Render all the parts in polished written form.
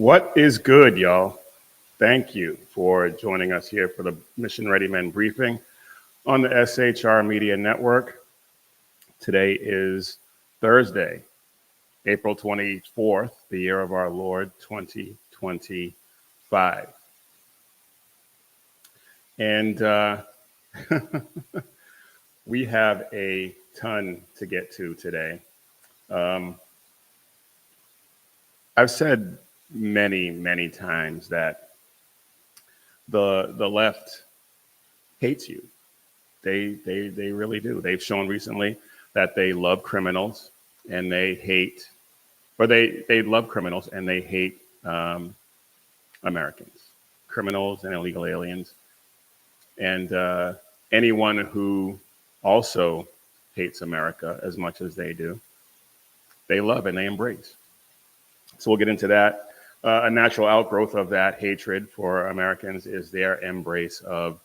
What is good, y'all? Thank you for joining us here for the Mission Ready Men briefing on the SHR Media Network. Today is Thursday, April 24th, the year of our Lord 2025. And we have a ton to get to today. I've said many times that the left hates you. They really do. They've shown recently that they love criminals and they hate, or they love criminals and they hate Americans, criminals and illegal aliens, and anyone who also hates America as much as they do. They love and they embrace. So we'll get into that. A natural outgrowth of that hatred for Americans is their embrace of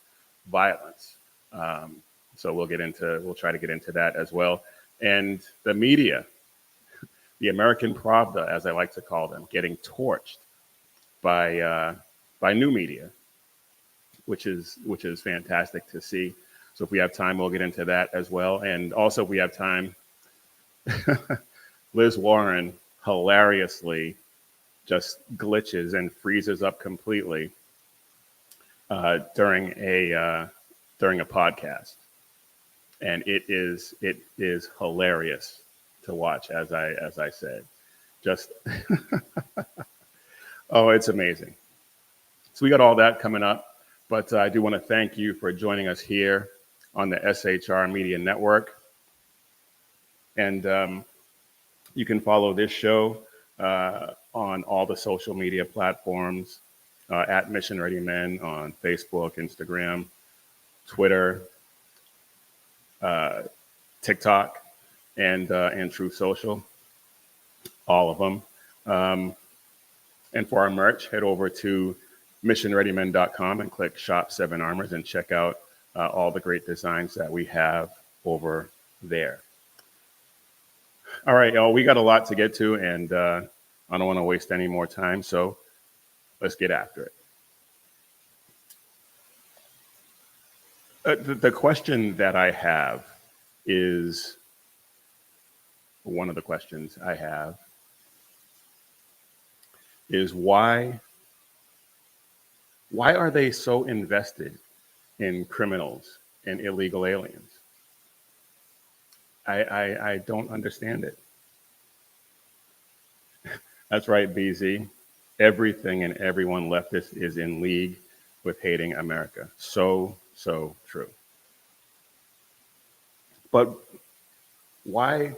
violence. So we'll try to get into that as well. And the media, the American Pravda, as I like to call them, getting torched by new media, which is fantastic to see. So if we have time, we'll get into that as well. And also, if we have time, Liz Warren hilariously just glitches and freezes up completely during a podcast, and it is hilarious to watch. As I said, just oh, it's amazing. So we got all that coming up, but I do want to thank you for joining us here on the SHR Media Network, and you can follow this show on all the social media platforms at Mission Ready Men on Facebook, Instagram, Twitter, TikTok, and Truth Social, all of them. And for our merch, head over to missionreadymen.com and click Shop 7 Armors and check out all the great designs that we have over there. All right, y'all, we got a lot to get to, and I don't want to waste any more time, so let's get after it. The question that I have is, one of the questions I have is why are they so invested in criminals and illegal aliens? I don't understand it. That's right, BZ. Everything and everyone leftist is in league with hating America. So true. But why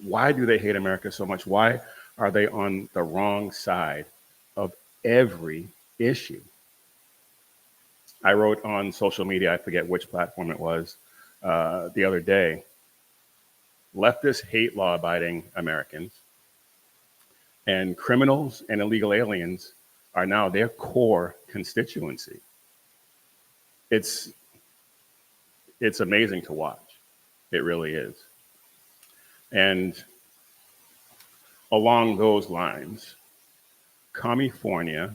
do they hate America so much? Why are they on the wrong side of every issue? I wrote on social media, I forget which platform it was, the other day, leftists hate law-abiding Americans, and criminals and illegal aliens are now their core constituency. It's amazing to watch. It really is. And along those lines, California,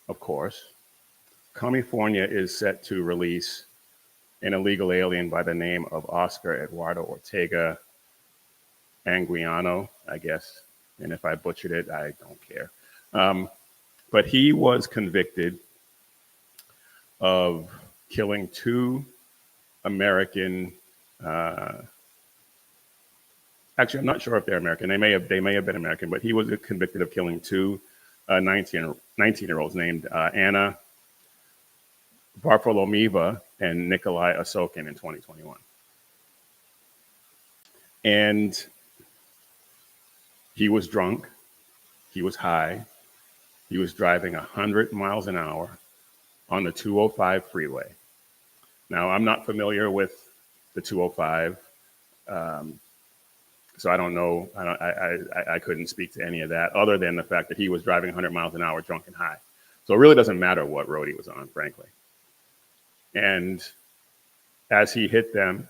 of course, California is set to release an illegal alien by the name of Oscar Eduardo Ortega Anguiano, I guess. And if I butchered it, I don't care. But he was convicted of killing two American. Actually, I'm not sure if they're American. They may have been American, but he was convicted of killing two 19-year-olds named Anna Varfolomieva and Nikolai Osokin in 2021. And he was drunk, he was high, he was driving 100 miles an hour on the 205 freeway. Now, I'm not familiar with the 205, so I don't know. I couldn't speak to any of that other than the fact that he was driving 100 miles an hour drunk and high. So it really doesn't matter what road he was on, frankly. And as he hit them,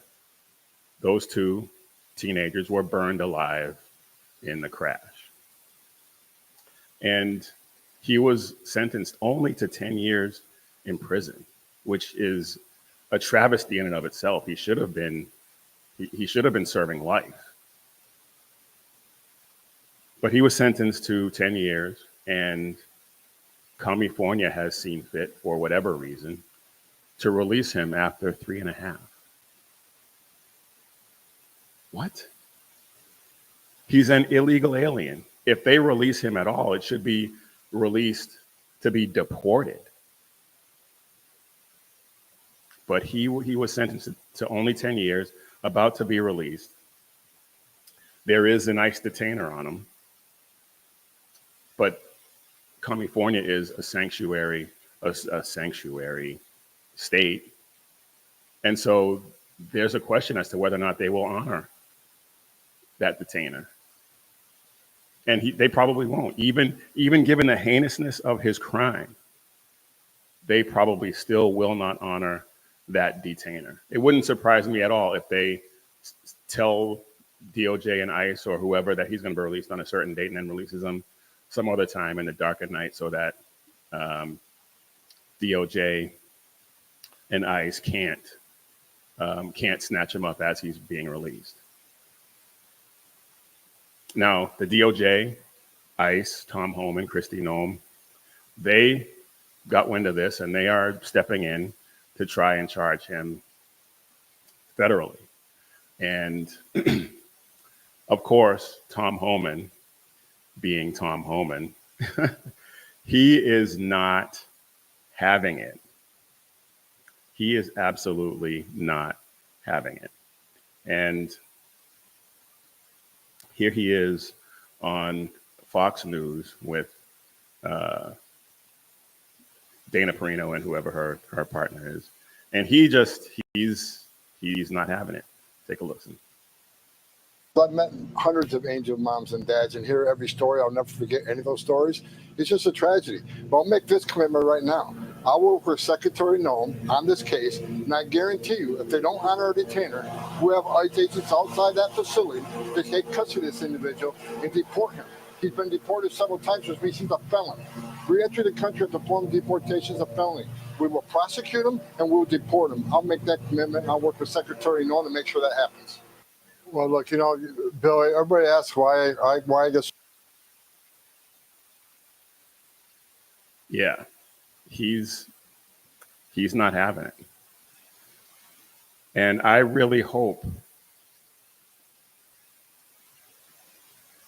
those two teenagers were burned alive in the crash. And He was sentenced only to 10 years in prison, which is a travesty in and of itself. He should have been serving life. But he was sentenced to 10 years, and California has seen fit, for whatever reason, to release him after 3.5. What? He's an illegal alien. If they release him at all, it should be released to be deported. But he was sentenced to only 10 years, about to be released. There is an ICE detainer on him. But California is a sanctuary state. And so there's a question as to whether or not they will honor that detainer. And they probably won't. Even given the heinousness of his crime, they probably still will not honor that detainer. It wouldn't surprise me at all if they tell DOJ and ICE or whoever that he's going to be released on a certain date and then releases him some other time in the dark of night so that DOJ and ICE can't snatch him up as he's being released. Now, the DOJ, ICE, Tom Homan, Kristi Noem, they got wind of this, and they are stepping in to try and charge him federally. And of course, Tom Homan, being Tom Homan, he is not having it. He is absolutely not having it. And here he is on Fox News with Dana Perino and whoever her partner is. And he's not having it. Take a listen. I've met hundreds of angel moms and dads, and hear every story. I'll never forget any of those stories. It's just a tragedy. But I'll make this commitment right now. I'll work with Secretary Noem on this case, and I guarantee you, if they don't honor a detainer, we have ICE agents outside that facility to take custody of this individual and deport him. He's been deported several times, which means he's a felon. Re-entry the country at the form of deportation is a felony. We will prosecute him and we'll deport him. I'll make that commitment, and I'll work with Secretary Noem to make sure that happens. Well, look, Bill, everybody asks why I guess. Yeah, he's not having it. And I really hope,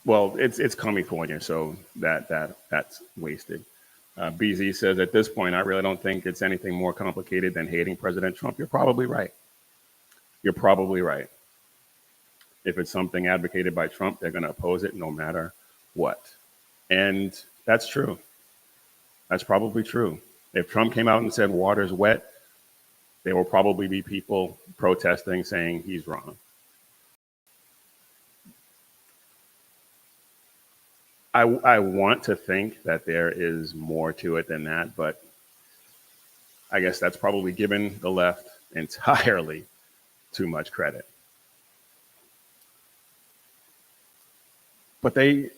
well, it's California, so that's wasted. BZ says, at this point, I really don't think it's anything more complicated than hating President Trump. You're probably right. If it's something advocated by Trump, they're going to oppose it no matter what. And that's true. That's probably true. If Trump came out and said water's wet, there will probably be people protesting saying he's wrong. I want to think that there is more to it than that, but I guess that's probably giving the left entirely too much credit. But they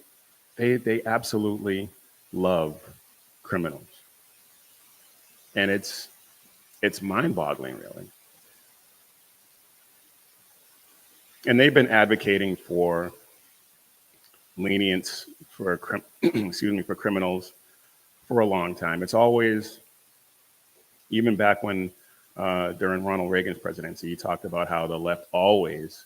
absolutely love criminals. And it's mind-boggling, really. And they've been advocating for lenience for criminals for a long time. It's always, even back when during Ronald Reagan's presidency, he talked about how the left always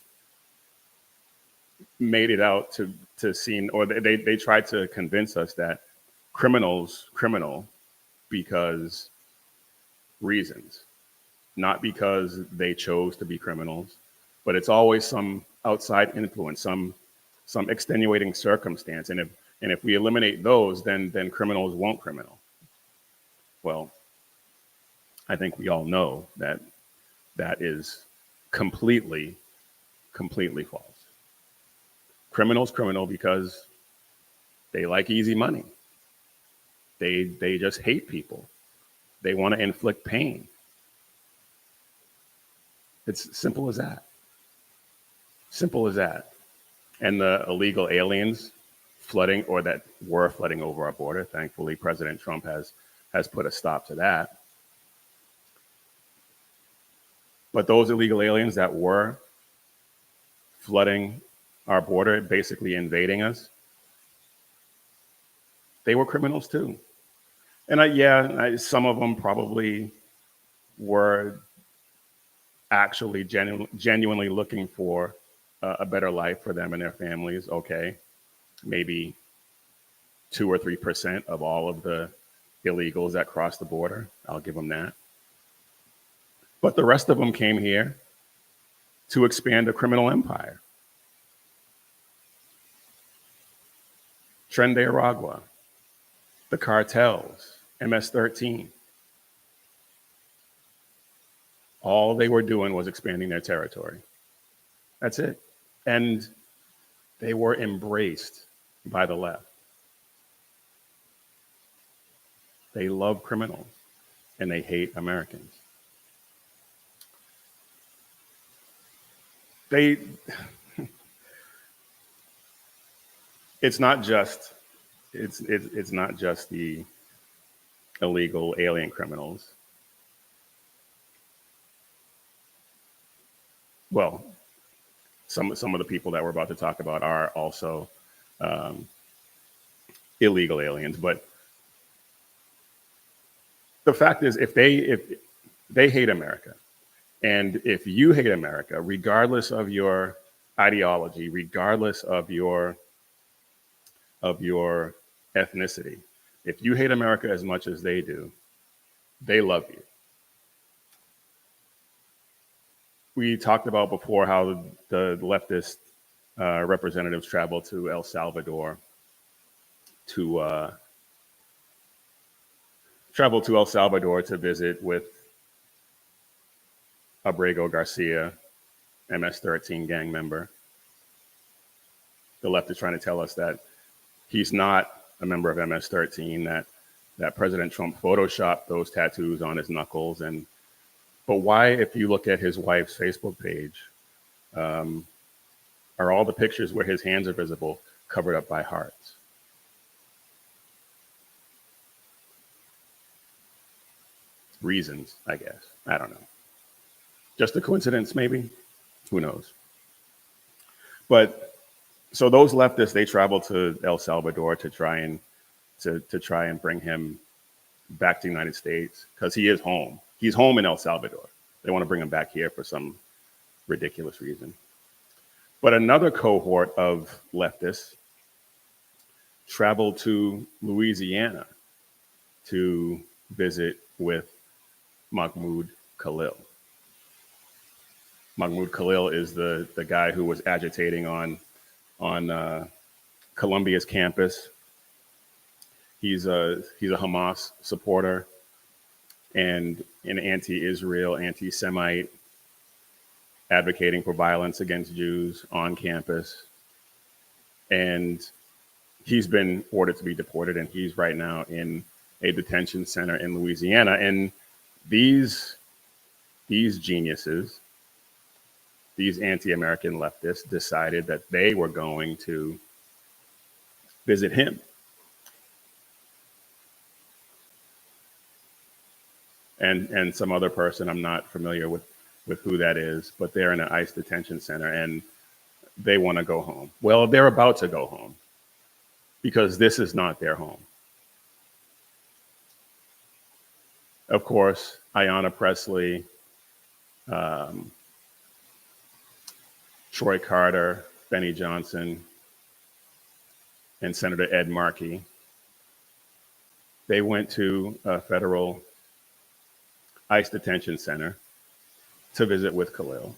made it out to seem, or they tried to convince us that criminal because reasons, not because they chose to be criminals, but it's always some outside influence, some extenuating circumstance. And if we eliminate those, then criminals won't criminal. Well, I think we all know that is completely false. Criminals criminal because they like easy money. They just hate people. They want to inflict pain. It's simple as that. Simple as that. And the illegal aliens flooding or that were flooding over our border. Thankfully, President Trump has put a stop to that. But those illegal aliens that were flooding our border, basically invading us, they were criminals too. And some of them probably were actually genuinely looking for a better life for them and their families. Okay, maybe 2 or 3% of all of the illegals that cross the border. I'll give them that. But the rest of them came here to expand a criminal empire. Tren de Aragua, the cartels, MS-13. All they were doing was expanding their territory. That's it. And they were embraced by the left. They love criminals and they hate Americans. It's not just the illegal alien criminals. Well, some of the people that we're about to talk about are also illegal aliens, but the fact is, if they hate America, and if you hate America, regardless of your ideology, regardless of your ethnicity, if you hate America as much as they do, they love you. We talked about before how the leftist representatives traveled to El Salvador to visit with Abrego Garcia, MS-13 gang member. The left is trying to tell us that he's not a member of MS-13, that President Trump photoshopped those tattoos on his knuckles. But why, if you look at his wife's Facebook page, are all the pictures where his hands are visible covered up by hearts? Reasons, I guess. I don't know. Just a coincidence, maybe? Who knows? But so those leftists, they traveled to El Salvador to try and bring him back to the United States because he is home. He's home in El Salvador. They want to bring him back here for some ridiculous reason. But another cohort of leftists traveled to Louisiana to visit with Mahmoud Khalil. Mahmoud Khalil is the guy who was agitating on Columbia's campus. He's a Hamas supporter and an anti-Israel, anti-Semite, advocating for violence against Jews on campus. And he's been ordered to be deported, and he's right now in a detention center in Louisiana. And these geniuses, these anti-American leftists, decided that they were going to visit him. And some other person, I'm not familiar with who that is, but they're in an ICE detention center and they want to go home. Well, they're about to go home because this is not their home. Of course, Ayanna Pressley, Troy Carter, Benny Johnson, and Senator Ed Markey, they went to a federal ICE detention center to visit with Khalil.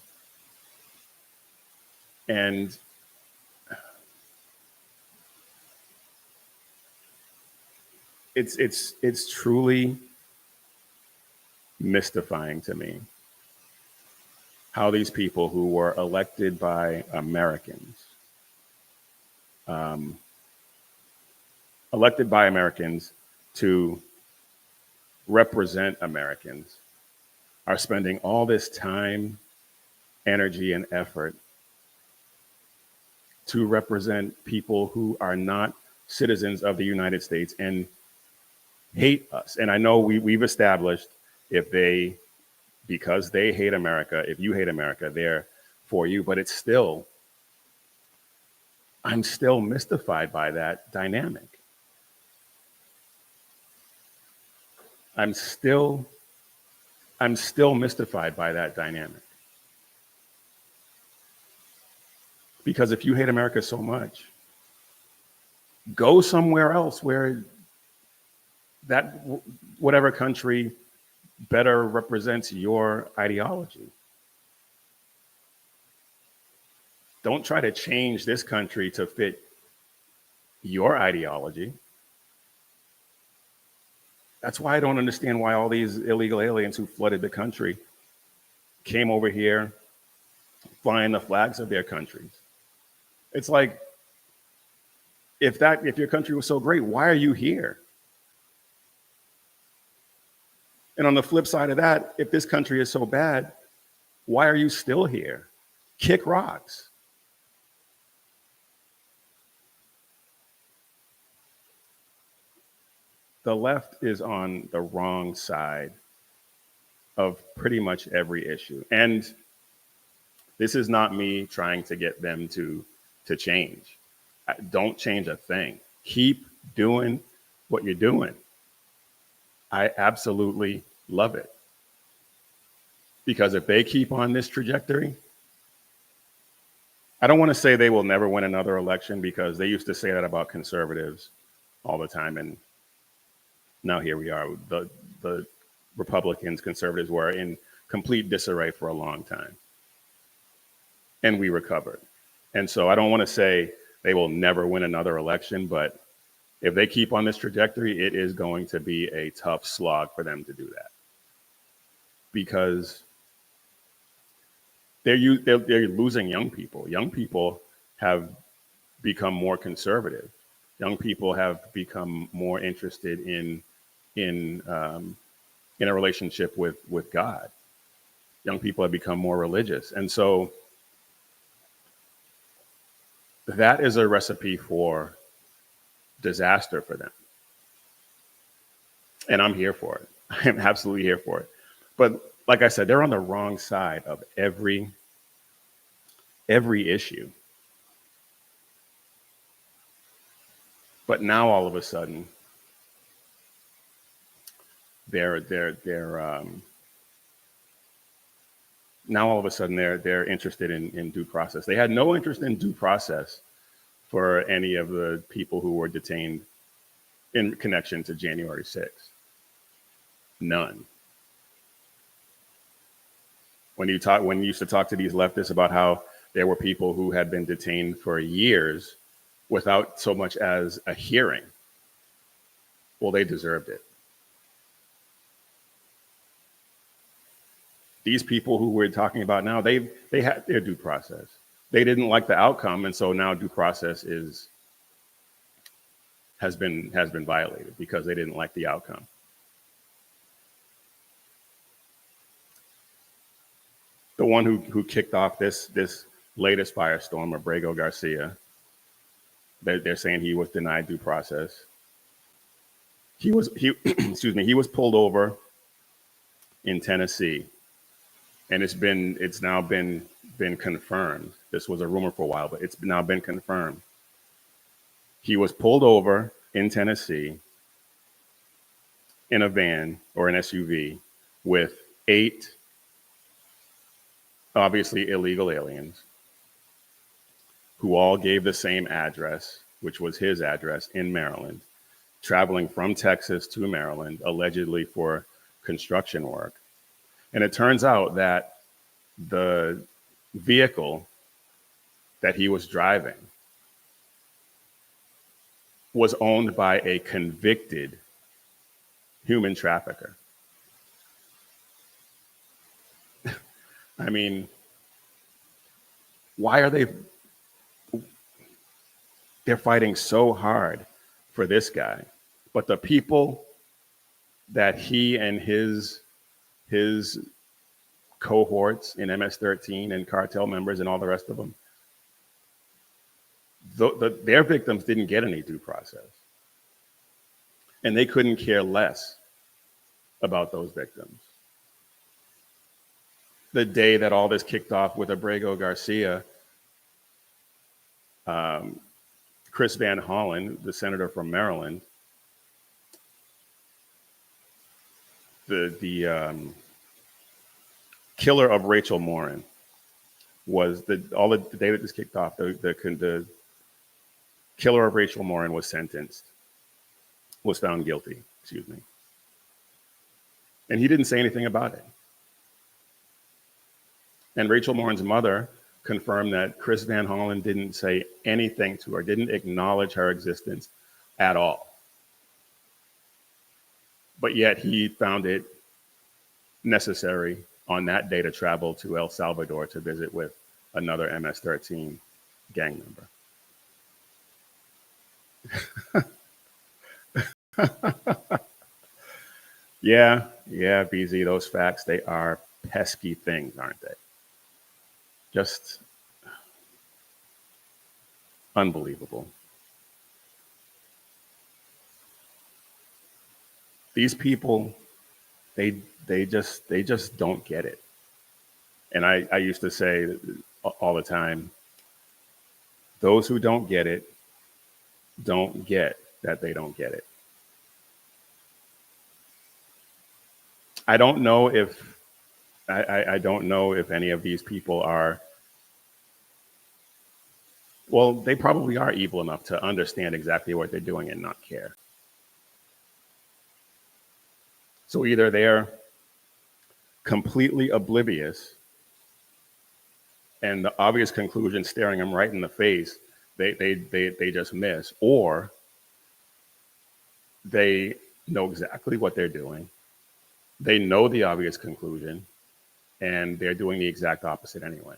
And it's truly mystifying to me how these people who were elected by Americans, to represent Americans, are spending all this time, energy, and effort to represent people who are not citizens of the United States and hate us. And I know we've established because they hate America, if you hate America, they're for you. But I'm still mystified by that dynamic. I'm still mystified by that dynamic. Because if you hate America so much, go somewhere else where whatever country better represents your ideology. Don't try to change this country to fit your ideology. That's why I don't understand why all these illegal aliens who flooded the country came over here flying the flags of their countries. It's like, if your country was so great, why are you here? And on the flip side of that, if this country is so bad, why are you still here? Kick rocks. The left is on the wrong side of pretty much every issue. And this is not me trying to get them to change. Don't change a thing. Keep doing what you're doing. I absolutely love it. Because if they keep on this trajectory, I don't want to say they will never win another election, because they used to say that about conservatives all the time. And now here we are. The Republicans, conservatives were in complete disarray for a long time. And we recovered. And so I don't want to say they will never win another election, but if they keep on this trajectory, it is going to be a tough slog for them to do that. Because they're losing young people. Young people have become more conservative. Young people have become more interested in a relationship with God. Young people have become more religious. And so that is a recipe for disaster for them. And I'm here for it. I'm absolutely here for it. But like I said, they're on the wrong side of every issue. But now all of a sudden, they're interested in due process. They had no interest in due process for any of the people who were detained in connection to January 6th. None. When you used to talk to these leftists about how there were people who had been detained for years without so much as a hearing, well, they deserved it. These people who we're talking about now, they had their due process. They didn't like the outcome, and so now due process has been violated because they didn't like the outcome. The one who kicked off this latest firestorm, Abrego Garcia, they're saying he was denied due process. He was pulled over in Tennessee, and it's now been confirmed. This was a rumor for a while, but it's now been confirmed. He was pulled over in Tennessee in a van or an SUV with 8 obviously illegal aliens who all gave the same address, which was his address in Maryland, traveling from Texas to Maryland, allegedly for construction work. And it turns out that the vehicle that he was driving was owned by a convicted human trafficker. I mean, why are they're fighting so hard for this guy, but the people that he and his cohorts in MS-13 and cartel members and all the rest of them, their victims didn't get any due process. And they couldn't care less about those victims. The day that all this kicked off with Abrego Garcia, Chris Van Hollen, the senator from Maryland, the killer of Rachel Morin was the day that this kicked off. The killer of Rachel Morin was found guilty. Excuse me, and he didn't say anything about it. And Rachel Morin's mother confirmed that Chris Van Hollen didn't say anything to her, didn't acknowledge her existence at all. But yet he found it necessary on that day to travel to El Salvador to visit with another MS-13 gang member. Yeah, BZ, those facts, they are pesky things, aren't they? Just unbelievable. These people, they just don't get it. And I used to say all the time, those who don't get it don't get that they don't get it. I don't know if I don't know if any of these people are, well, they probably are evil enough to understand exactly what they're doing and not care. So either they're completely oblivious and the obvious conclusion staring them right in the face, they just miss, or they know exactly what they're doing. They know the obvious conclusion and they're doing the exact opposite anyway.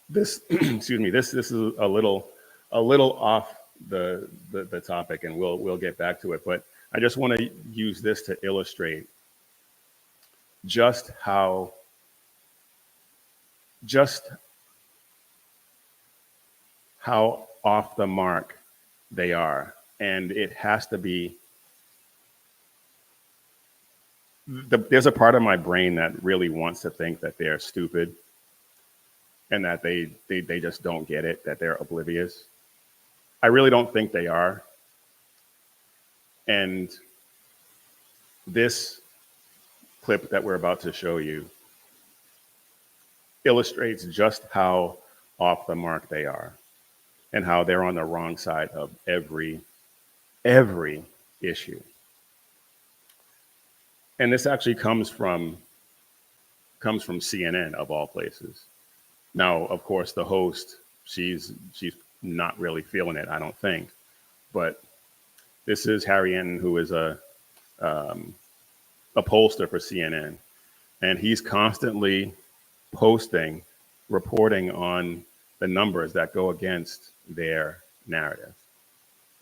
This, excuse me, this is a little off the topic, and we'll get back to it. But I just want to use this to illustrate just how off the mark they are. And it has to be, there's a part of my brain that really wants to think that they're stupid and that they just don't get it, that they're oblivious. I really don't think they are. And this clip that we're about to show you illustrates just how off the mark they are and how they're on the wrong side of every issue. And this actually comes from CNN, of all places. Now, of course, the host, she's not really feeling it, I don't think. But this is Harry Enton, who is a pollster for CNN, and he's constantly posting, reporting on the numbers that go against their narrative.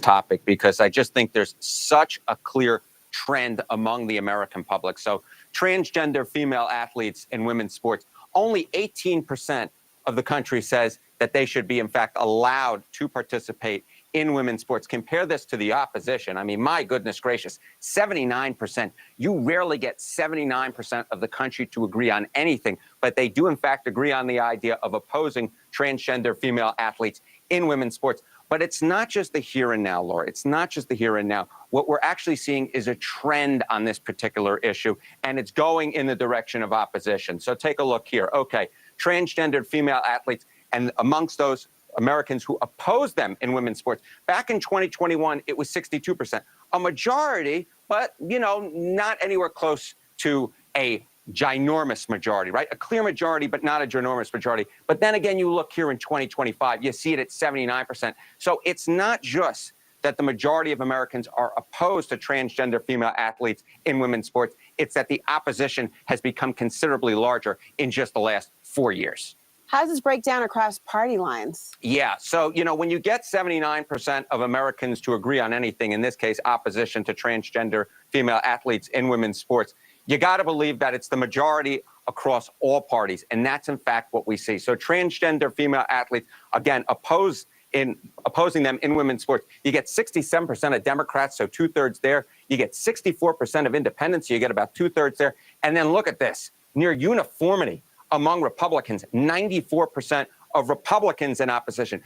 Topic, because I just think there's such a clear trend among the American public. So transgender female athletes in women's sports, only 18% of the country says that they should be, in fact, allowed to participate in women's sports. Compare this to the opposition. I mean, my goodness gracious, 79%. You rarely get 79% of the country to agree on anything, but they do, in fact, agree on the idea of opposing transgender female athletes in women's sports. But it's not just the here and now, Laura. It's not just the here and now. What we're actually seeing is a trend on this particular issue, and it's going in the direction of opposition. So take a look here. Okay, transgendered female athletes, and amongst those Americans who oppose them in women's sports, back in 2021, it was 62%. A majority, but, you know, not anywhere close to a ginormous majority, right? A clear majority, but not a ginormous majority. But then again, you look here in 2025, you see it at 79%. So it's not just that the majority of Americans are opposed to transgender female athletes in women's sports. It's that the opposition has become considerably larger in just the last 4 years. How does this break down across party lines? Yeah, so, you know, when you get 79% of Americans to agree on anything, in this case, opposition to transgender female athletes in women's sports, you got to believe that it's the majority across all parties. And that's, in fact, what we see. So transgender female athletes, again, opposing them in women's sports. You get 67% of Democrats, so 2/3 there. You get 64% of independents, so you get about 2/3 there. And then look at this, near uniformity among Republicans, 94% of Republicans in opposition.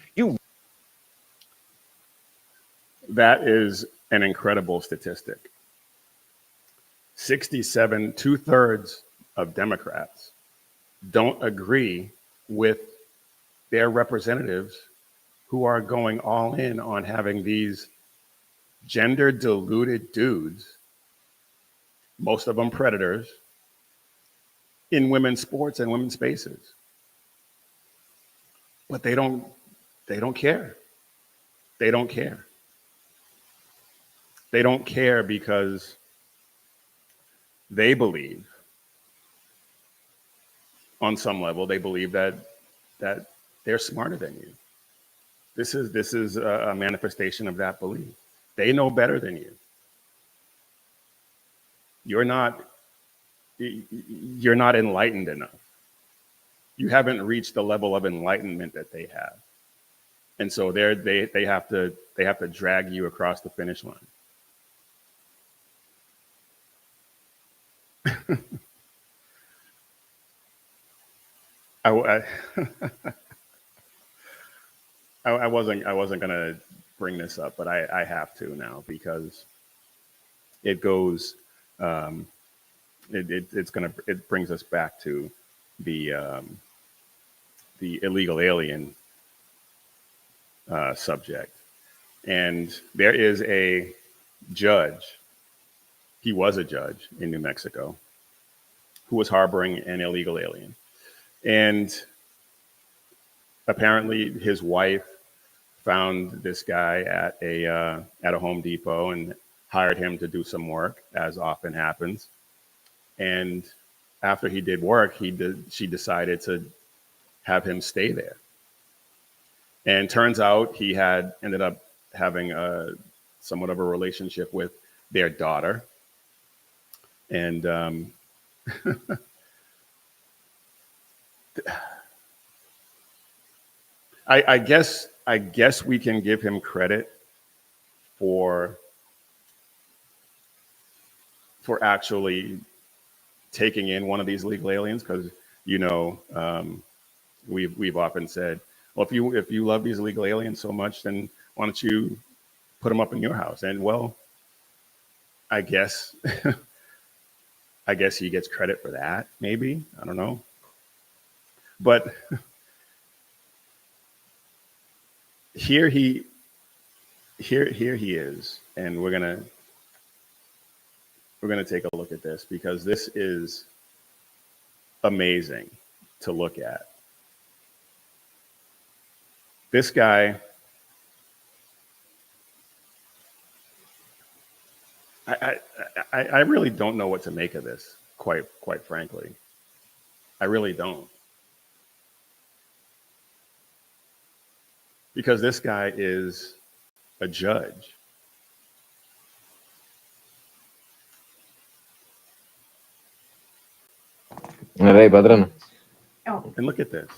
That is an incredible statistic. 67, 2/3 of Democrats don't agree with their representatives who are going all in on having these gender diluted dudes, most of them predators, in women's sports and women's spaces. But they don't care. They don't care. They don't care because they believe, on some level, they believe that they're smarter than you. This is a manifestation of that belief. They know better than you. You're not enlightened enough. You haven't reached the level of enlightenment that they have. And so they have to drag you across the finish line. I wasn't gonna bring this up, but I have to now because it goes it brings us back to the illegal alien subject. And there is a judge, he was a judge in New Mexico, who was harboring an illegal alien. And apparently his wife found this guy at a Home Depot and hired him to do some work, as often happens. And after he did work, she decided to have him stay there. And turns out he ended up having somewhat of a relationship with their daughter. And I guess we can give him credit for actually taking in one of these legal aliens, because we've often said, well, if you love these illegal aliens so much, then why don't you put them up in your house? And well, I guess he gets credit for that, maybe. I don't know. But here he is, and we're gonna take a look at this, because this is amazing to look at. This guy, I really don't know what to make of this, quite frankly. I really don't. Because this guy is a judge. Rey, patrón. And look at this.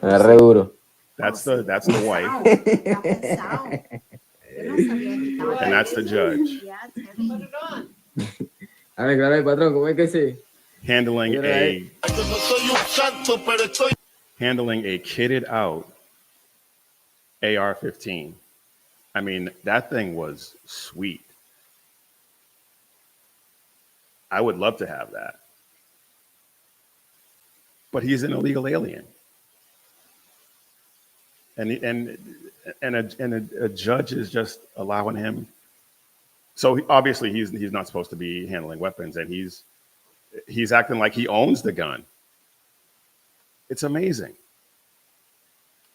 Re duro. That's the wife. And that's the judge. A ver, claro, patrón, ¿cómo es que sí? Handling a kitted out AR-15. I mean, that thing was sweet. I would love to have that. But he's an illegal alien. And a judge is just allowing him. So obviously he's not supposed to be handling weapons, and he's acting like he owns the gun. It's amazing.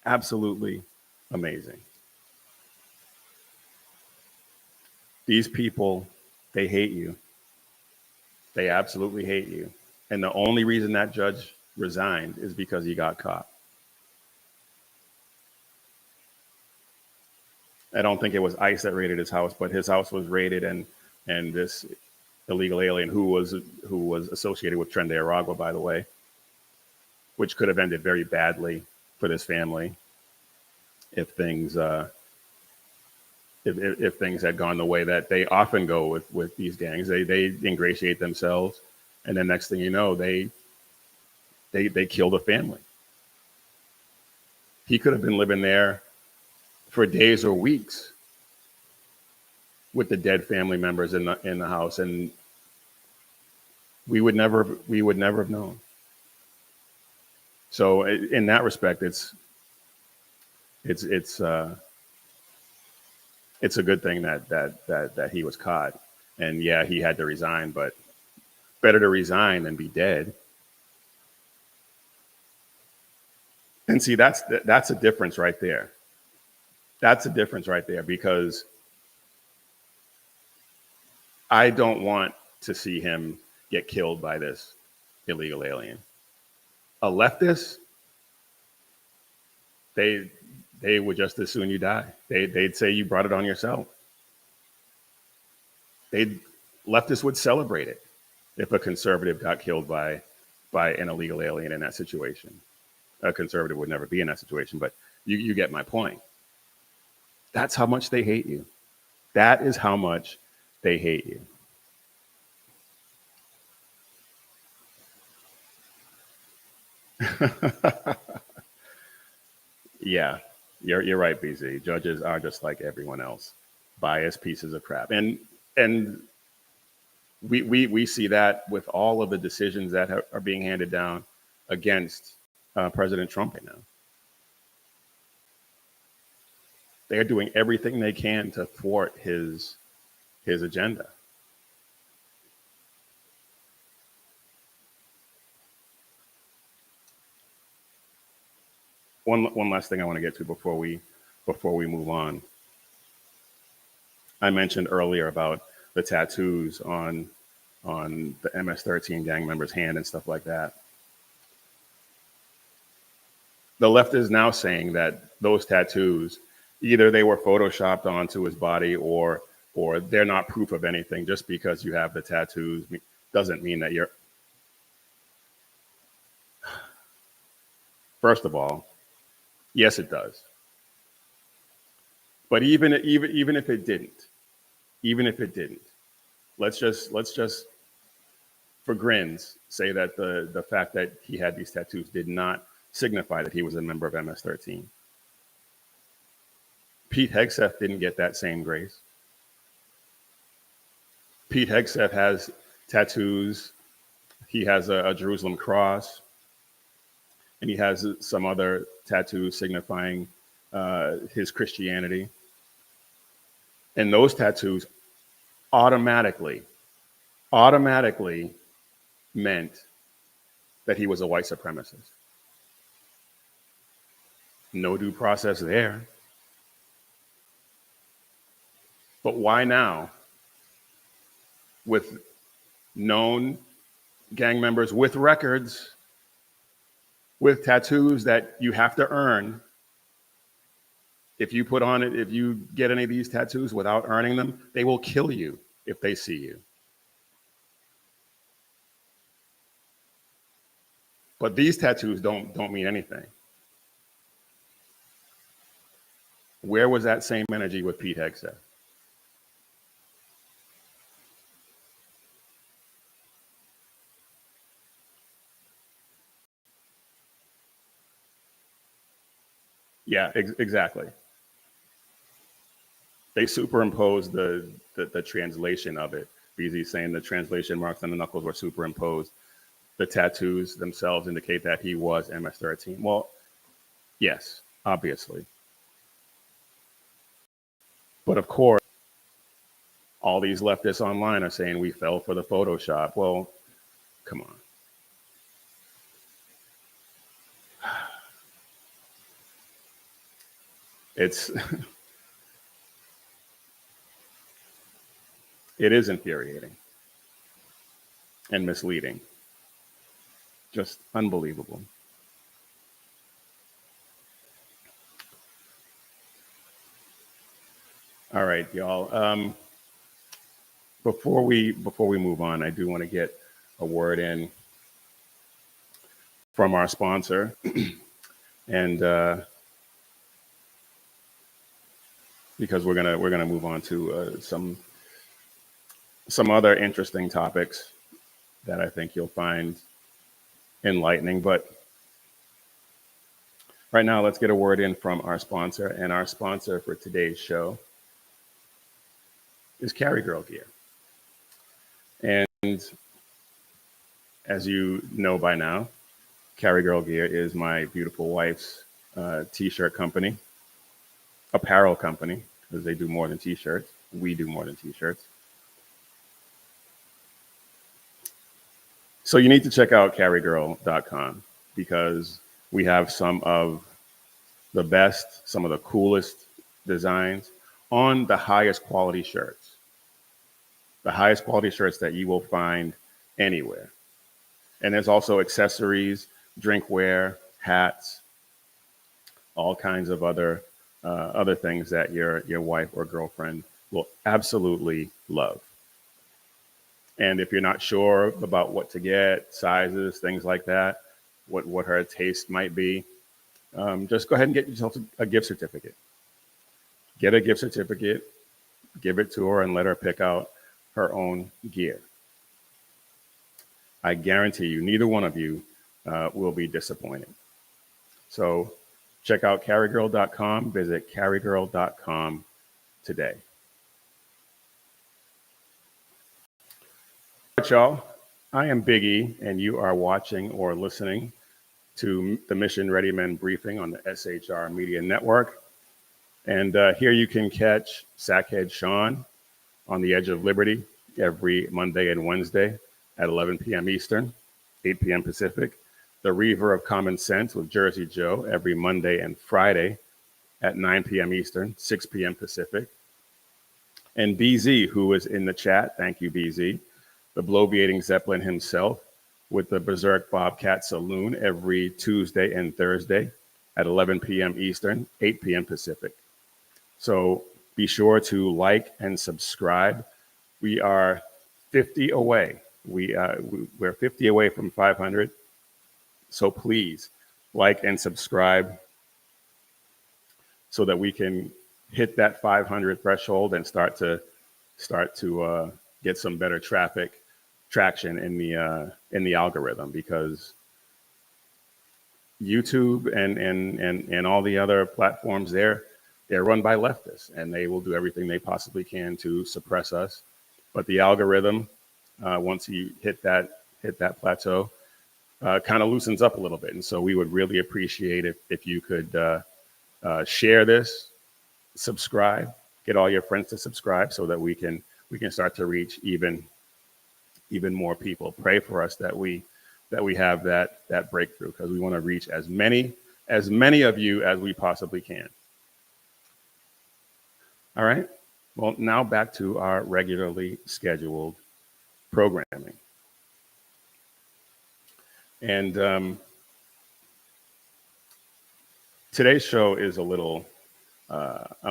Absolutely amazing. These people, they hate you. They absolutely hate you. And the only reason that judge resigned is because he got caught. I don't think it was ICE that raided his house, but his house was raided, and this illegal alien who was associated with Tren de Aragua, by the way, which could have ended very badly for this family if things if things had gone the way that they often go with these gangs. They ingratiate themselves, and then next thing you know, they kill the family. He could have been living there for days or weeks with the dead family members in the house, and we would never have known. So in that respect, it's a good thing that he was caught. And yeah, he had to resign, but better to resign than be dead. And see, that's a difference right there. That's a difference right there, because I don't want to see him get killed by this illegal alien. A leftist, they would just as soon you die. They'd say you brought it on yourself. Leftists would celebrate it if a conservative got killed by an illegal alien in that situation. A conservative would never be in that situation, but you get my point. That's how much they hate you. That is how much they hate you. Yeah, you're right, BZ. Judges are just like everyone else, biased pieces of crap, and we see that with all of the decisions that are being handed down against President Trump right now. They are doing everything they can to thwart his agenda. One last thing I want to get to before we move on. I mentioned earlier about the tattoos on the MS-13 gang members' hand and stuff like that. The left is now saying that those tattoos, either they were photoshopped onto his body or they're not proof of anything. Just because you have the tattoos doesn't mean that you're. First of all, yes, it does. But even if it didn't, let's just for grins say that the fact that he had these tattoos did not signify that he was a member of MS-13. Pete Hegseth didn't get that same grace. Pete Hegseth has tattoos. He has a Jerusalem cross, and he has some other tattoos signifying his Christianity. And those tattoos automatically meant that he was a white supremacist. No due process there. But why now, with known gang members with records, with tattoos that you have to earn? If you put on it, if you get any of these tattoos without earning them, they will kill you if they see you. But these tattoos don't mean anything. Where was that same energy with Pete Hegseth? Yeah, exactly. They superimposed the translation of it. BZ saying the translation marks on the knuckles were superimposed. The tattoos themselves indicate that he was MS-13. Well, yes, obviously. But of course, all these leftists online are saying we fell for the Photoshop. Well, come on. It's it is infuriating and misleading. Just unbelievable. All right, y'all. before we move on, I do want to get a word in from our sponsor, and because we're gonna move on to some other interesting topics that I think you'll find enlightening. But right now, let's get a word in from our sponsor, and our sponsor for today's show is Carry Girl Gear. And as you know by now, Carry Girl Gear is my beautiful wife's t-shirt company, apparel company, because they do more than t-shirts. We do more than t-shirts. So you need to check out carrygirl.com because we have some of the best, some of the coolest designs on the highest quality shirts. The highest quality shirts that you will find anywhere. And there's also accessories, drinkware, hats, all kinds of other things that your wife or girlfriend will absolutely love. And if you're not sure about what to get, sizes, things like that, what her taste might be, just go ahead and get yourself a gift certificate. Get a gift certificate, give it to her, and let her pick out her own gear. I guarantee you, neither one of you will be disappointed. So check out carrygirl.com. Visit carrygirl.com today. All right, y'all. I am Big E, and you are watching or listening to the Mission Ready Men briefing on the SHR Media Network. And here you can catch Sackhead Sean on the Edge of Liberty every Monday and Wednesday at 11 p.m. Eastern, 8 p.m. Pacific. The Reaver of Common Sense with Jersey Joe every Monday and Friday at 9 p.m. Eastern, 6 p.m. Pacific. And BZ, who is in the chat, thank you, BZ, the bloviating Zeppelin himself, with the Berserk Bobcat Saloon every Tuesday and Thursday at 11 p.m. Eastern, 8 p.m. Pacific. So be sure to like and subscribe. We are 50 away. We're 50 away from 500. So please like and subscribe so that we can hit that 500 threshold and start to get some better traction in the algorithm, because YouTube and all the other platforms, they're run by leftists, and they will do everything they possibly can to suppress us. But the algorithm, once you hit that plateau, kind of loosens up a little bit. And so we would really appreciate if you could share this, subscribe, get all your friends to subscribe, so that we can start to reach even more people. Pray for us that we have that breakthrough, because we want to reach as many of you as we possibly can. All right. Well, now back to our regularly scheduled programming. And today's show is I'm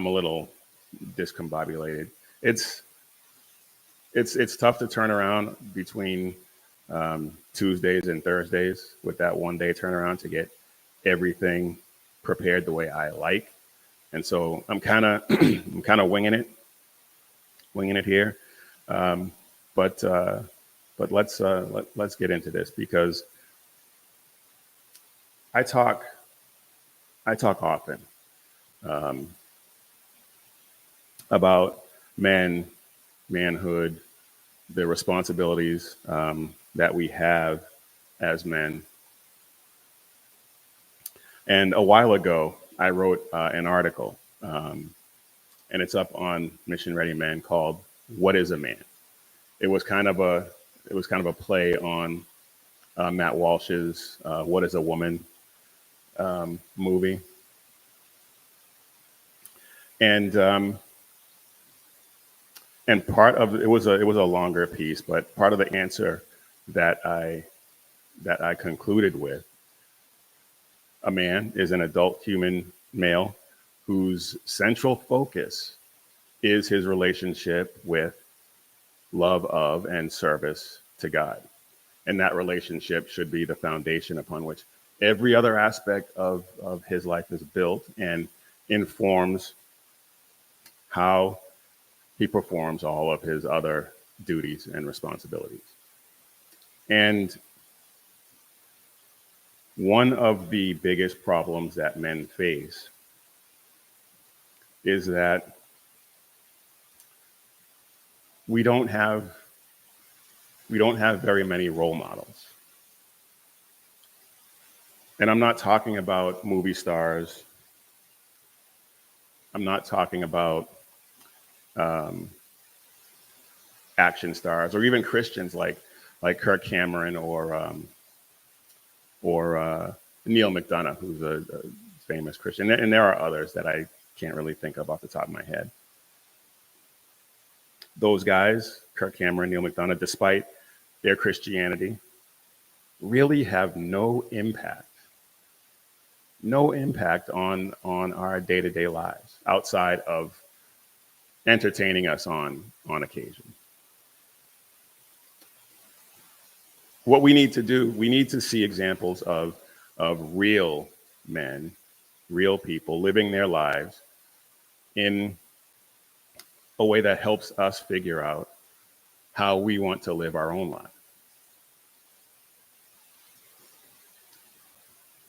a little discombobulated. It's tough to turn around between Tuesdays and Thursdays with that one day turnaround to get everything prepared the way I like. And so I'm kind of winging it here. But let's get into this, because I talk often about manhood, the responsibilities that we have as men. And a while ago, I wrote an article, and it's up on Mission Ready Men, called "What is a Man?" It was kind of a play on Matt Walsh's "What is a Woman" movie, and part of it was a longer piece, but part of the answer that I concluded with: a man is an adult human male whose central focus is his relationship with love of, and service to God. And that relationship should be the foundation upon which every other aspect of his life is built and informs how he performs all of his other duties and responsibilities. And one of the biggest problems that men face is that we don't have very many role models. And I'm not talking about movie stars. I'm not talking about action stars or even Christians like Kirk Cameron or Neil McDonough, who's a famous Christian. And there are others that I can't really think of off the top of my head. Those guys, Kirk Cameron, Neil McDonough, despite their Christianity, really have no impact on our day-to-day lives outside of entertaining us on occasion. What we need to do, we need to see examples of real men, real people living their lives in a way that helps us figure out how we want to live our own lives.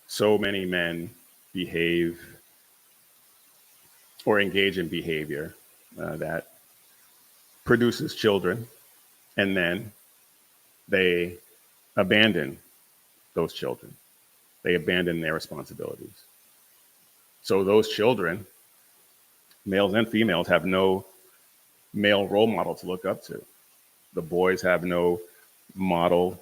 So many men behave or engage in behavior that produces children, and then they abandon those children. They abandon their responsibilities. So those children, males and females, have no male role model to look up to. The boys have no male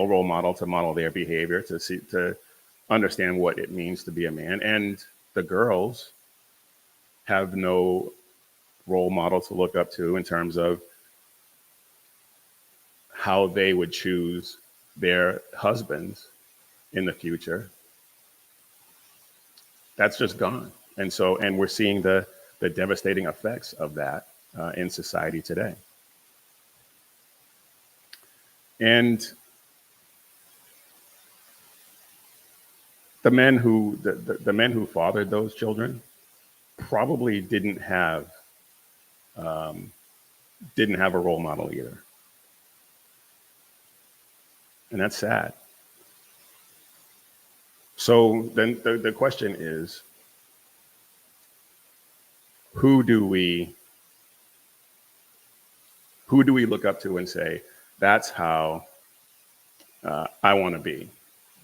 role model to model their behavior, to understand what it means to be a man. And the girls have no role model to look up to in terms of how they would choose their husbands in the future. That's just gone. And we're seeing the devastating effects of that in society today. And the men who fathered those children probably didn't have a role model either. And that's sad. So then the question is, who do we look up to and say, that's how I want to be?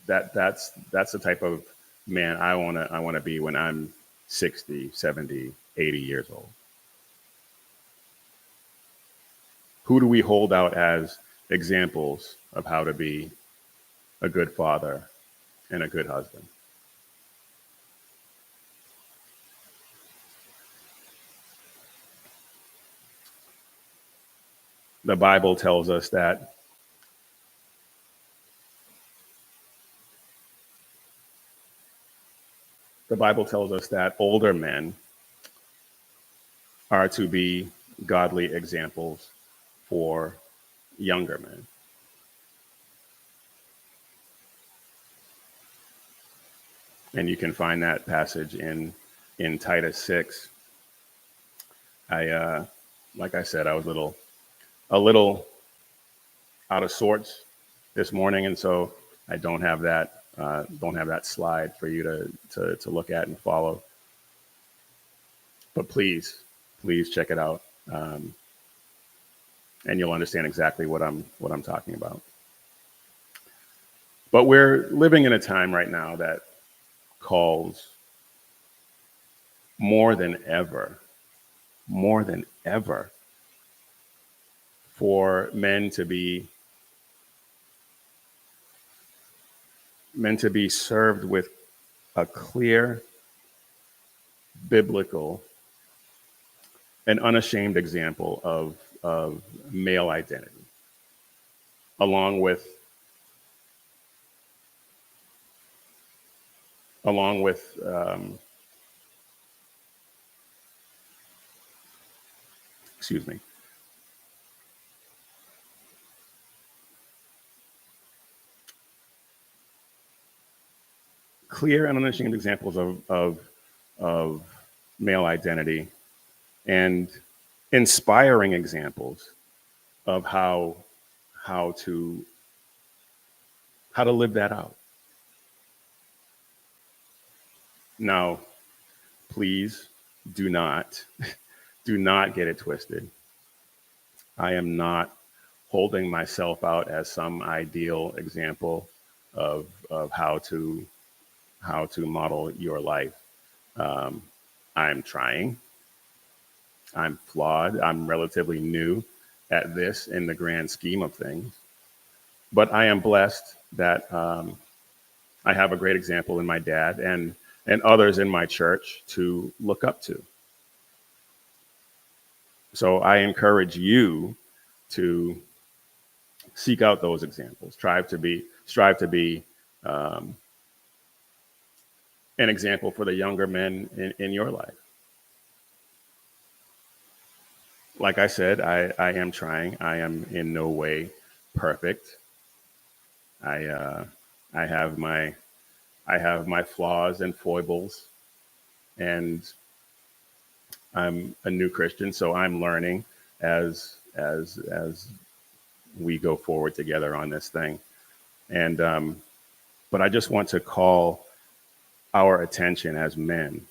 That's the type of man I want to be when I'm 60, 70, 80 years old. Who do we hold out as examples of how to be a good father and a good husband? The Bible tells us that older men are to be godly examples for younger men. And you can find that passage in Titus 6. Like I said, I was a little out of sorts this morning, and so I don't have that slide for you to look at and follow. But please check it out, and you'll understand exactly what I'm talking about. But we're living in a time right now that calls more than ever for men to be served with a clear biblical and unashamed example of male identity, along with Excuse me. Clear and understanding examples of male identity and inspiring examples of how to live that out. Now, please do not get it twisted. I am not holding myself out as some ideal example of how to model your life. I'm trying. I'm flawed. I'm relatively new at this in the grand scheme of things. But I am blessed that I have a great example in my dad and others in my church to look up to. So I encourage you to seek out those examples. Strive to be an example for the younger men in your life. Like I said, I am trying. I am in no way perfect. I have my flaws and foibles, and I'm a new Christian, so I'm learning as we go forward together on this thing. And but I just want to call our attention as men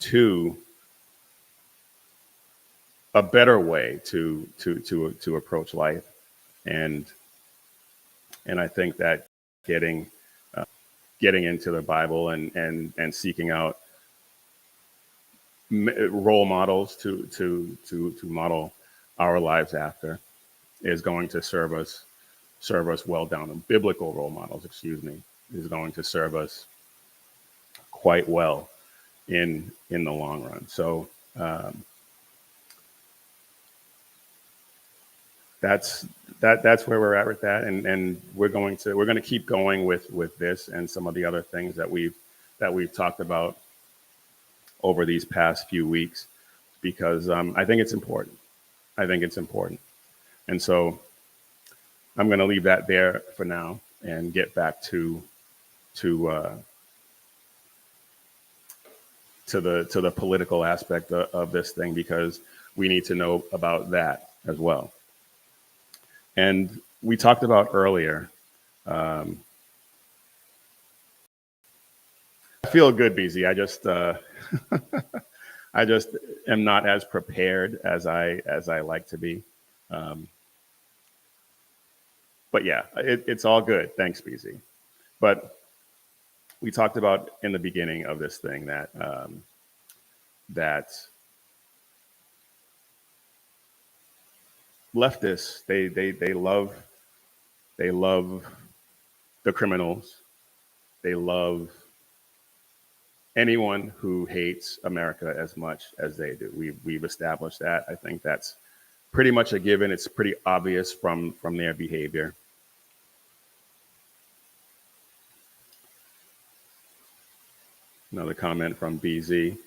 to a better way to approach life, and I think that getting into the Bible and seeking out role models to model our lives after is going to serve us well down. The biblical role models, excuse me, is going to serve us quite well in the long run. So that's where we're at with that, and we're going to keep going with this and some of the other things that we've talked about over these past few weeks, because I think it's important. And so I'm going to leave that there for now and get back to the political aspect of this thing, because we need to know about that as well. And we talked about earlier. I feel good, BZ. I just am not as prepared as I like to be. But yeah, it's all good. Thanks, BZ. But we talked about in the beginning of this thing that that leftists, they love the criminals. They love anyone who hates America as much as they do. We've established that. I think that's pretty much a given. It's pretty obvious from their behavior. Another comment from BZ.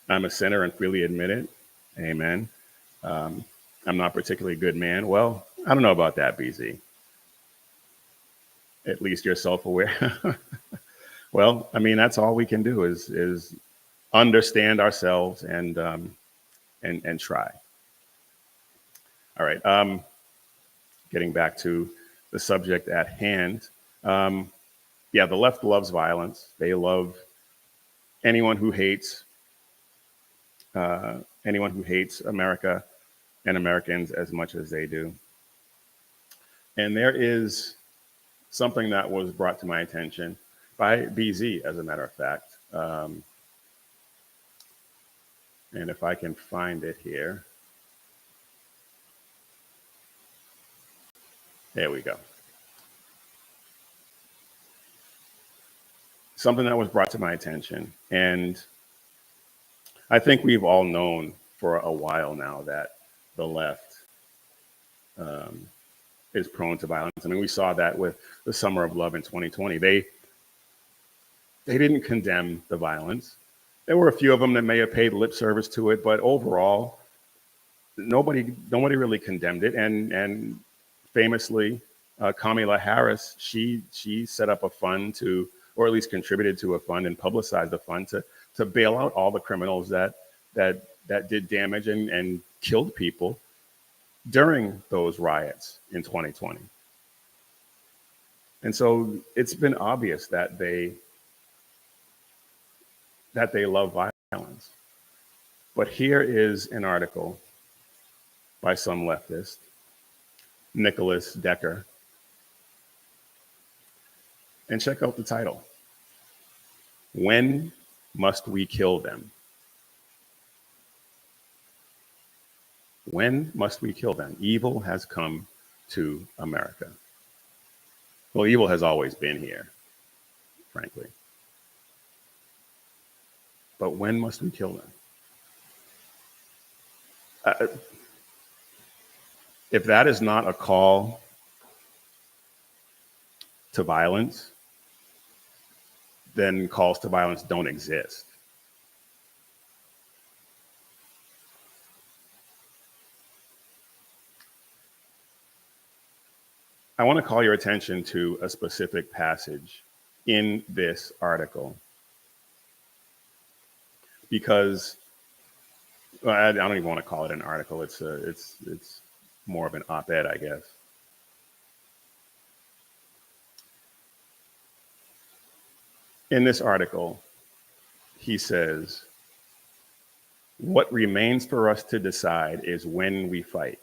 I'm a sinner and freely admit it. Amen. I'm not a particularly good man. Well, I don't know about that, BZ. At least you're self-aware. Well, I mean, that's all we can do is understand ourselves and try. All right. Getting back to the subject at hand. Yeah, the left loves violence. They love anyone who hates America and Americans as much as they do. And there is something that was brought to my attention by BZ, as a matter of fact. And if I can find it here. There we go. Something that was brought to my attention. And I think we've all known for a while now that the left is prone to violence. I mean, we saw that with the Summer of Love in 2020. They didn't condemn the violence. There were a few of them that may have paid lip service to it, but overall, nobody really condemned it. And famously, Kamala Harris, she set up a fund to, or at least contributed to a fund and publicized the fund to bail out all the criminals that did damage and killed people during those riots in 2020. And so it's been obvious that they love violence. But here is an article by some leftist, Nicholas Decker. And check out the title. When must we kill them? When must we kill them? Evil has come to America. Well, evil has always been here, frankly. But when must we kill them? If that is not a call to violence, then calls to violence don't exist. I want to call your attention to a specific passage in this article because I don't even want to call it an article. It's more of an op-ed, I guess. In this article, he says, "What remains for us to decide is when we fight.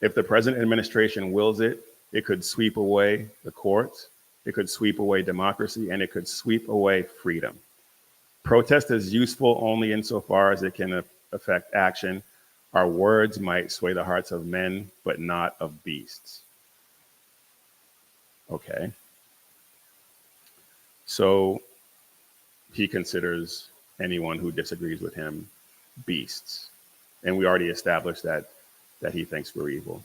If the present administration wills it, it could sweep away the courts, it could sweep away democracy, and it could sweep away freedom. Protest is useful only insofar as it can affect action. Our words might sway the hearts of men, but not of beasts." Okay. So he considers anyone who disagrees with him beasts. And we already established that he thinks we're evil.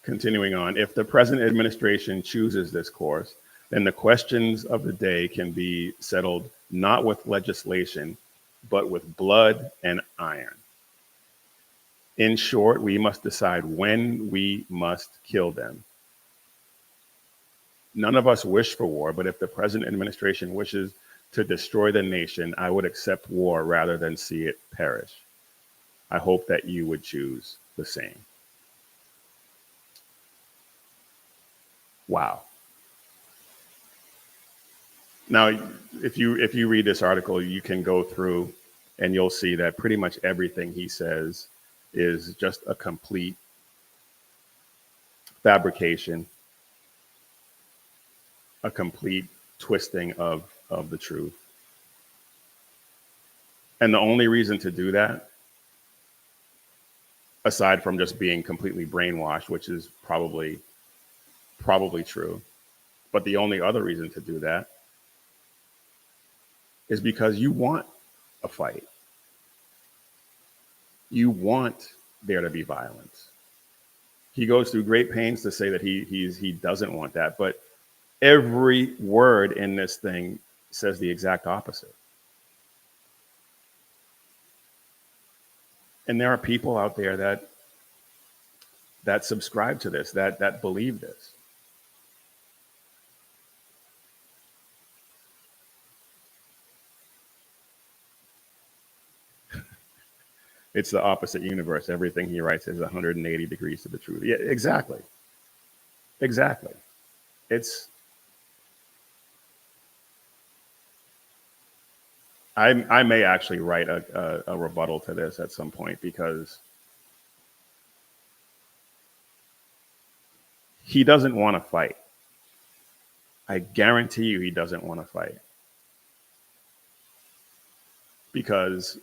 Continuing on, if the present administration chooses this course, then the questions of the day can be settled not with legislation, but with blood and iron. In short, we must decide when we must kill them. None of us wish for war, but if the present administration wishes to destroy the nation, I would accept war rather than see it perish. I hope that you would choose the same. Wow. Now, if you read this article, you can go through and you'll see that pretty much everything he says is just a complete fabrication, a complete twisting of the truth. And the only reason to do that, aside from just being completely brainwashed, which is probably true, but the only other reason to do that is because you want a fight. You want there to be violence. He goes through great pains to say that he doesn't want that, but every word in this thing says the exact opposite. And there are people out there that subscribe to this, that believe this. It's the opposite universe. Everything he writes is 180 degrees to the truth. Yeah, exactly. Exactly. I may actually write a rebuttal to this at some point because he doesn't want to fight. I guarantee you he doesn't want to fight. Because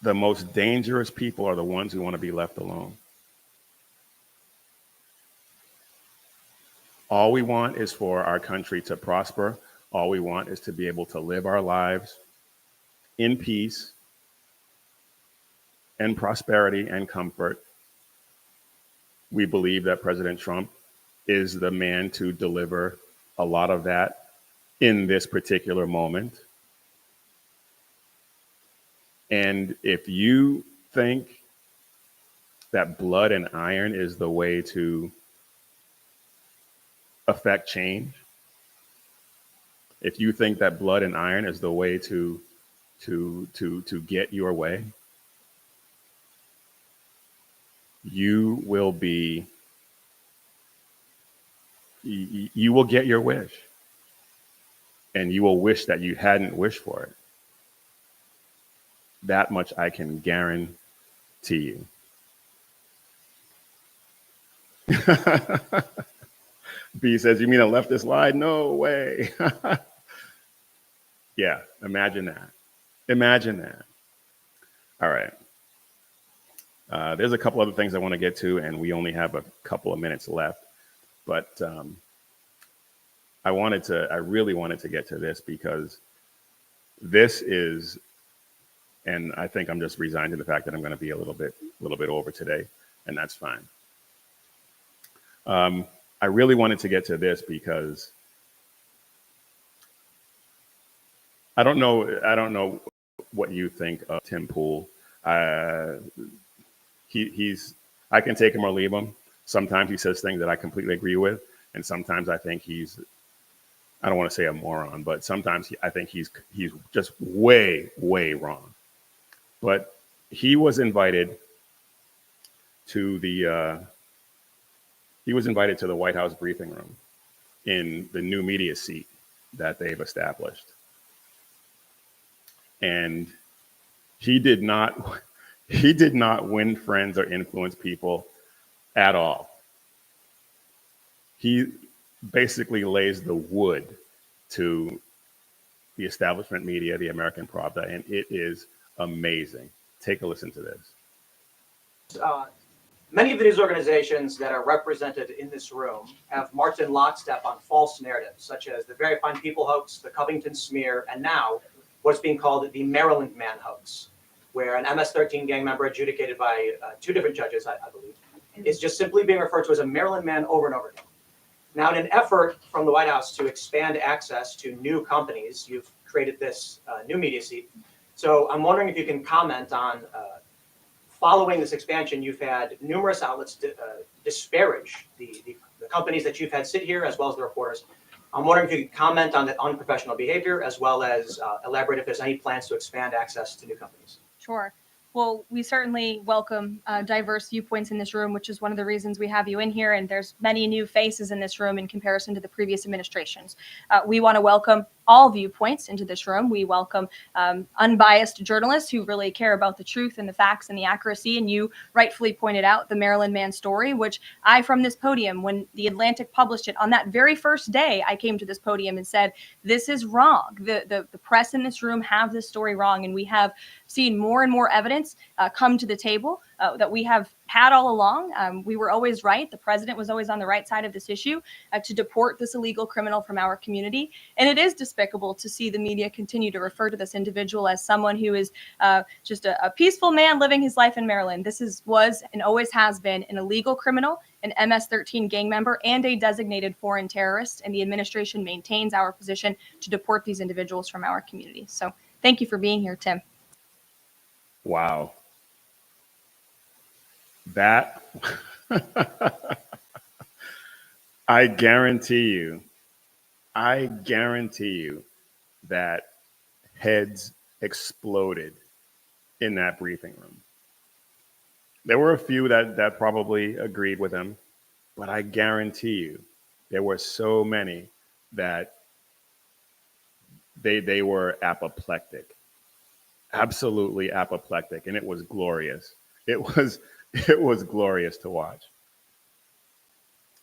the most dangerous people are the ones who want to be left alone. All we want is for our country to prosper. All we want is to be able to live our lives in peace and prosperity and comfort we believe that President Trump is the man to deliver a lot of that in this particular moment. And if you think that blood and iron is the way to affect change, if you think that blood and iron is the way to get your way, you will be you will get your wish, and you will wish that you hadn't wished for it. That much I can guarantee you. B says, you mean a leftist lie? No way. Yeah, imagine that. Imagine that. All right. There's a couple other things I want to get to, and we only have a couple of minutes left. But I really wanted to get to this because this is, and I think I'm just resigned to the fact that I'm going to be a little bit over today, and that's fine. I really wanted to get to this because I don't know what you think of Tim Pool. He's I can take him or leave him. Sometimes he says things that I completely agree with, and sometimes I think I don't want to say a moron, but sometimes I think he's just way wrong. But he was invited to the White House briefing room in the new media seat that they've established. And he did not win friends or influence people at all. He basically lays the wood to the establishment media, the American Pravda, and it is amazing. Take a listen to this. Many of the news organizations that are represented in this room have marched in lockstep on false narratives, such as the Very Fine People hoax, the Covington smear, and now what's being called the Maryland Man hoax, where an MS-13 gang member adjudicated by two different judges, I believe, is just simply being referred to as a Maryland Man over and over again. Now, in an effort from the White House to expand access to new companies, you've created this new media seat. So I'm wondering if you can comment on, following this expansion, you've had numerous outlets disparage the companies that you've had sit here, as well as the reporters. I'm wondering if you could comment on the unprofessional behavior, as well as elaborate if there's any plans to expand access to new companies. Sure. Well, we certainly welcome diverse viewpoints in this room, which is one of the reasons we have you in here. And there's many new faces in this room in comparison to the previous administrations. We want to welcome all viewpoints into this room. We welcome unbiased journalists who really care about the truth and the facts and the accuracy. And you rightfully pointed out the Maryland Man story, which I, from this podium, when The Atlantic published it on that very first day, I came to this podium and said, this is wrong. The press in this room have this story wrong. And we have seen more and more evidence come to the table that we have had all along. We were always right. The president was always on the right side of this issue to deport this illegal criminal from our community. And it is despicable to see the media continue to refer to this individual as someone who is just a peaceful man living his life in Maryland. This was and always has been an illegal criminal, an MS-13 gang member, and a designated foreign terrorist. And the administration maintains our position to deport these individuals from our community. So thank you for being here, Tim. Wow. That, I guarantee you that heads exploded in that briefing room. There were a few that probably agreed with him, but I guarantee you there were so many that they were apoplectic, absolutely apoplectic, and it was glorious. It was glorious to watch.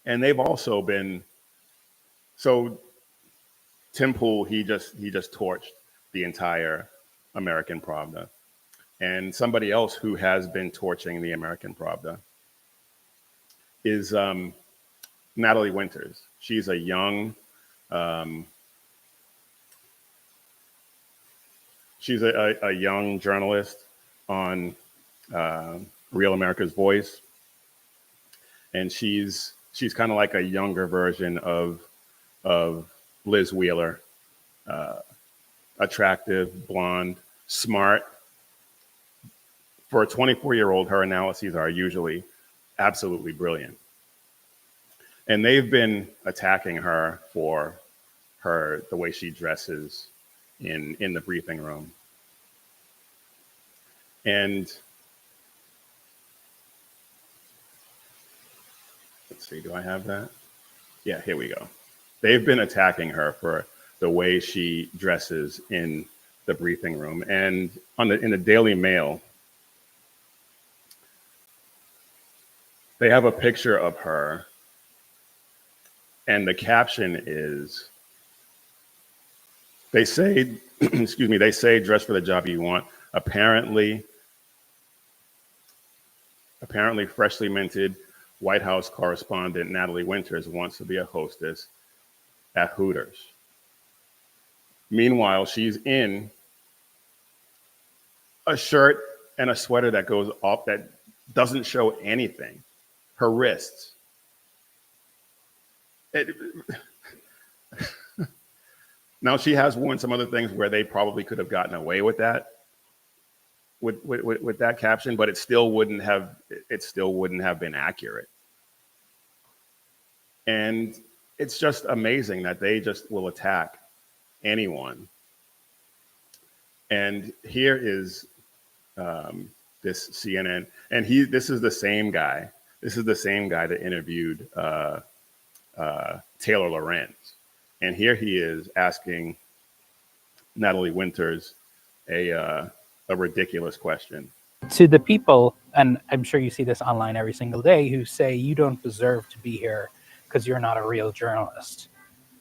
And they've also been, so Tim Pool, he just torched the entire American Pravda. And somebody else who has been torching the American Pravda is Natalie Winters. She's a young, young journalist on Real America's Voice. and she's kind of like a younger version of Liz Wheeler, attractive, blonde, smart. For a 24-year-old, her analyses are usually absolutely brilliant. And they've been attacking her for the way she dresses in the briefing room. And let's see, do I have that? Yeah, here we go. They've been attacking her for the way she dresses in the briefing room. And in the Daily Mail, they have a picture of her, and the caption is, they say, excuse me, they say dress for the job you want. Apparently freshly minted White House correspondent Natalie Winters wants to be a hostess at Hooters. Meanwhile, she's in a shirt and a sweater that goes off, that doesn't show anything. Her wrists. Now, she has worn some other things where they probably could have gotten away with that, with that caption, but it still wouldn't have been accurate. And it's just amazing that they just will attack anyone. And here is this CNN, and this is the same guy. This is the same guy that interviewed Taylor Lorenz. And here he is asking Natalie Winters a ridiculous question. To the people, and I'm sure you see this online every single day, who say you don't deserve to be here because you're not a real journalist.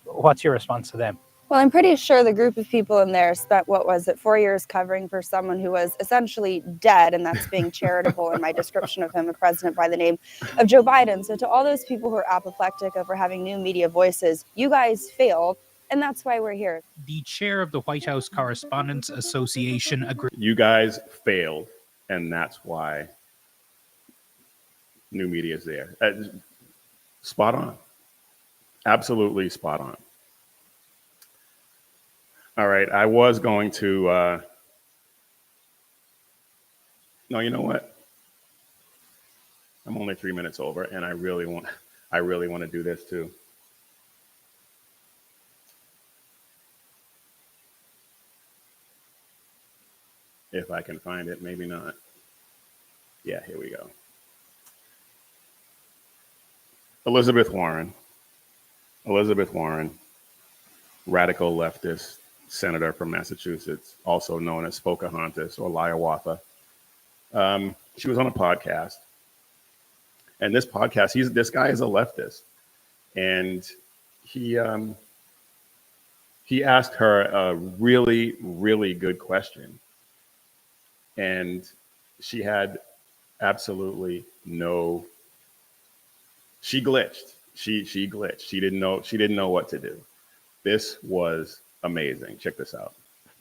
What's your response to them? Well, I'm pretty sure the group of people in there spent, 4 years covering for someone who was essentially dead, and that's being charitable in my description of him, a president by the name of Joe Biden. So to all those people who are apoplectic over having new media voices, you guys failed, and that's why we're here. The chair of the White House Correspondents Association agreed. You guys failed, and that's why new media is there. Spot on. Absolutely spot on. All right, I was going to, no, you know what? I'm only 3 minutes over, and I really want to do this too. If I can find it, maybe not. Yeah, here we go. Elizabeth Warren, radical leftist senator from Massachusetts, also known as Pocahontas or Liawatha. She was on a podcast, and this podcast, this guy is a leftist, and he asked her a really, really good question, and she had absolutely no. She glitched. She glitched. She didn't know what to do. This was amazing. Check this out.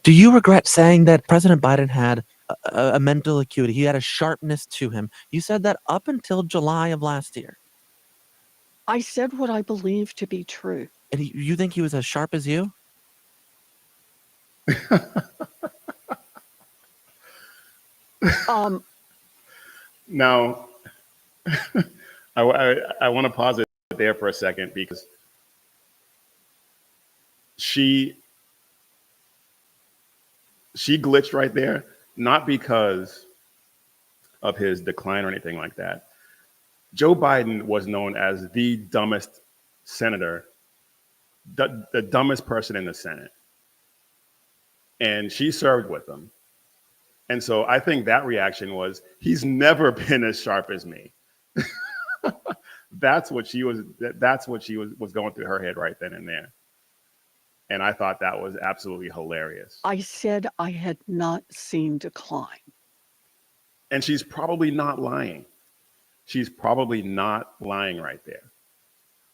Do you regret saying that President Biden had a mental acuity? He had a sharpness to him. You said that up until July of last year. I said what I believe to be true. And you think he was as sharp as you? Now, I want to pause it there for a second, because she glitched right there, not because of his decline or anything like that. Joe Biden was known as the dumbest senator, the dumbest person in the Senate. And she served with him. And so I think that reaction was, he's never been as sharp as me. That's what she was going through her head right then and there. And I thought that was absolutely hilarious. I said I had not seen decline. And she's probably not lying. She's probably not lying right there.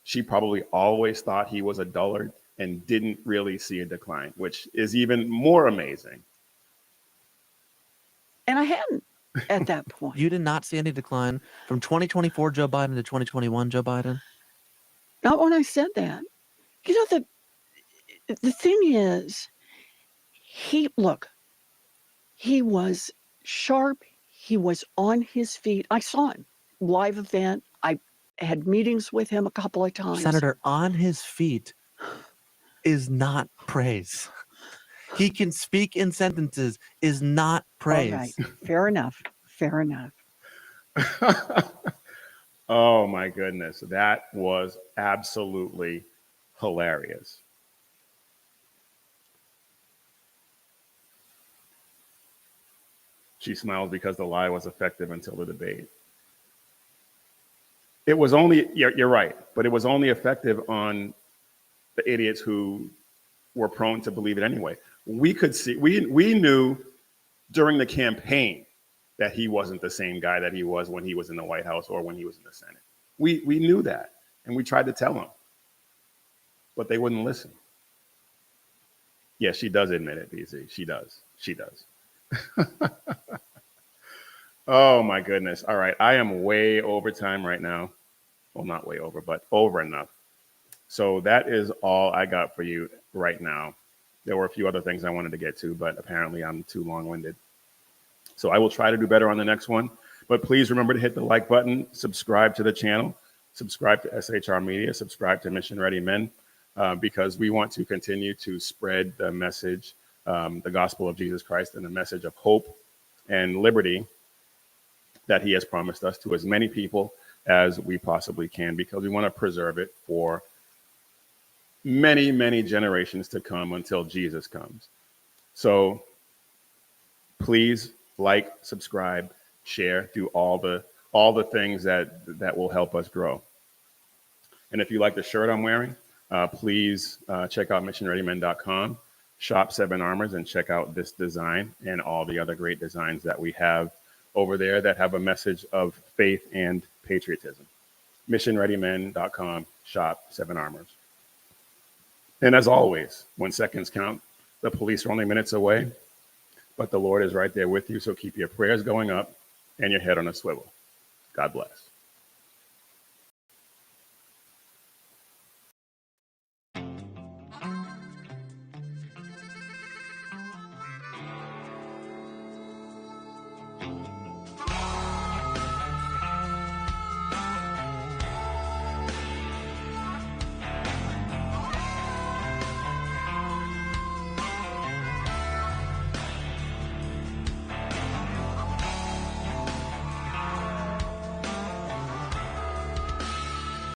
She probably always thought he was a dullard and didn't really see a decline, which is even more amazing. And I hadn't. at that point. You did not see any decline from 2024 Joe Biden to 2021 Joe Biden? Not when I said that. You know, the thing is, he was sharp. He was on his feet. I saw him live event. I had meetings with him a couple of times. Senator, on his feet is not praise. He can speak in sentences is not praise. All right. Fair enough. Fair enough. Oh my goodness. That was absolutely hilarious. She smiles because the lie was effective until the debate. It was only, you're right, but it was only effective on the idiots who were prone to believe it anyway. We could see, we knew during the campaign that he wasn't the same guy that he was when he was in the White House or when he was in the Senate. We knew that, and we tried to tell them, but they wouldn't listen. Yeah, she does admit it, BZ. She does. She does. Oh my goodness. All right. I am way over time right now. Well, not way over, but over enough. So that is all I got for you right now. There were a few other things I wanted to get to, but apparently I'm too long-winded. So I will try to do better on the next one. But please remember to hit the like button, subscribe to the channel, subscribe to SHR Media, subscribe to Mission Ready Men, because we want to continue to spread the message, the gospel of Jesus Christ, and the message of hope and liberty that he has promised us to as many people as we possibly can, because we want to preserve it for many, many generations to come until Jesus comes. So please like, subscribe, share, do all the things that will help us grow. And if you like the shirt I'm wearing, please check out missionreadymen.com, shop 7 Armors, and check out this design and all the other great designs that we have over there that have a message of faith and patriotism. missionreadymen.com, shop 7 Armors. And as always, when seconds count, the police are only minutes away, but the Lord is right there with you. So keep your prayers going up and your head on a swivel. God bless.